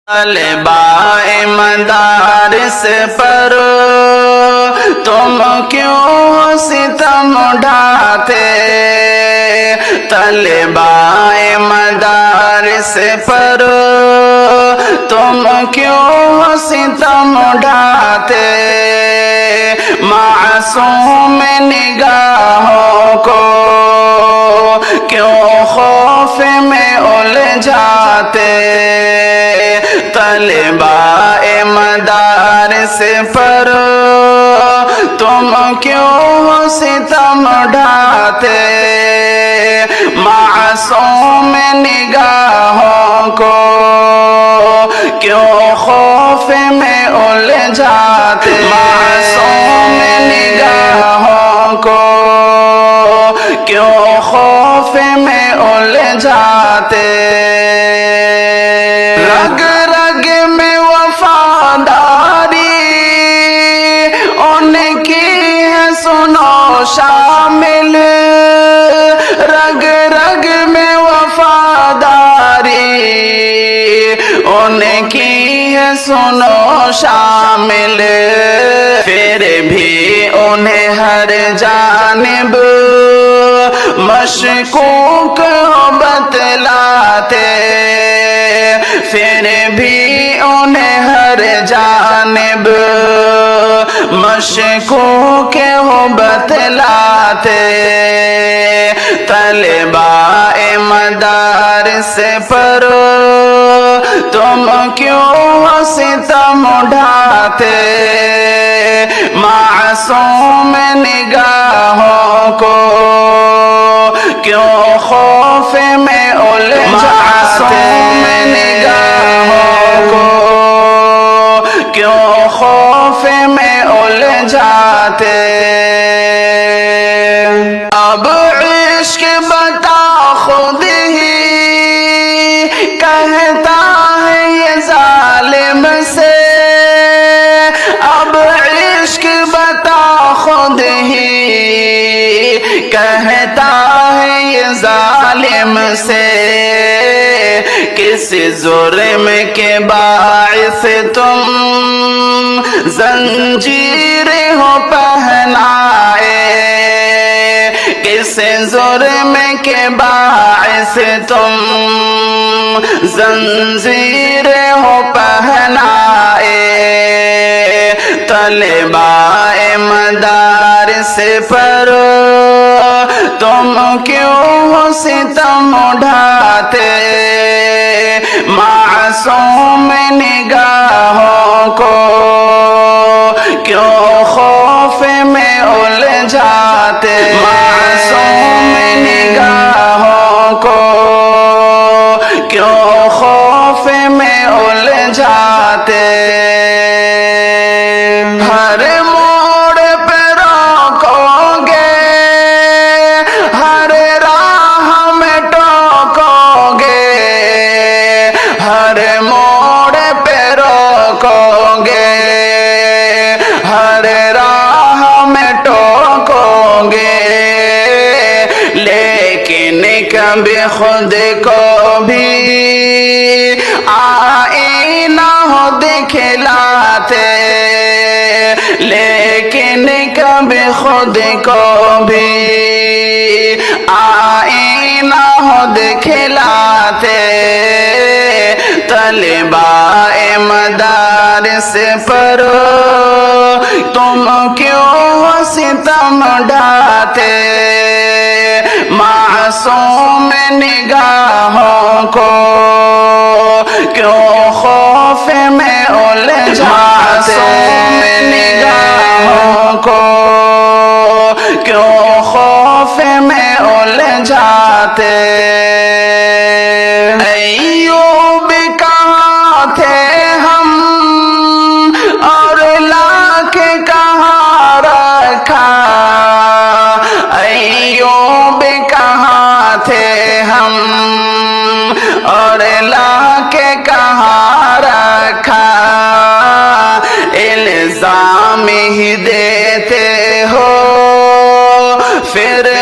طلباء مدارس پر تم کیوں ستم ڈھاتے، طلباء مدارس پر تم کیوں ستم ڈھاتے، معصوم نگاہوں کو کیوں خوف میں الجھاتے، طلباء مدارس پر تم کیوں ستم ڈھاتے، معصوم نگاہوں کو کیوں خوف میں الجھاتے، معصوم نگاہوں کو کیوں خوف میں الجھاتے، رگ رگ میں وفاداری ان کی ہے سنو شامل، رگ رگ میں وفاداری ان کی ہے سنو شامل، پھر بھی انہیں ہر جانب مشکوک بتلاتے، پھر بھی انہیں ہر جانب مشکوک بتلاتے، طلباء مدارس پر تم کیوں ستم ڈھاتے، معصوم نگاہوں کو کیوں خوف میں الجھاتے، معصوم نگاہوں کو کیوں خوف میں الجھاتے، اب عشق بتا خود ہی کہتا ہے یہ ظالم سے، اب عشق بتا خود ہی کہتا ہے یہ ظالم سے، کس جرم کے باعث تم زنجیر ہو پہنائے، کس جرم کے باعث تم زنجیر ہو پہنائے، طلباء مدارس پر تم کیوں ستم ڈھاتے، معصوم نگاہوں کو کیوں خوف میں الجھاتے، معصوم نگاہوں کو کیوں خوف میں الجھاتے، ہر موڑ پہ روکو گے، ہر راہ میں ٹوکو گے، ہر موڑ پہ روکو گے، ہر راہ میں ٹوکو گے، لیکن کبھی خود کو بھی آئینہ ہو دکھلاتے، لیکن کبھی خود کو بھی آئینہ ہو دکھلاتے، طلباء مدارس پر تم کیوں ستم ڈھاتے، معصوم نگاہوں کو کیوں خوف میں الجھاتے، معصوم نگاہوں کو کیوں خوف میں الجھاتے، ایوب کہاں تھے ہم اور لا کے کہاں رکھا، ایوب کہاں تھے ہم اور لا کے کہاں رکھا، الزام ہی دیتے ہو پھر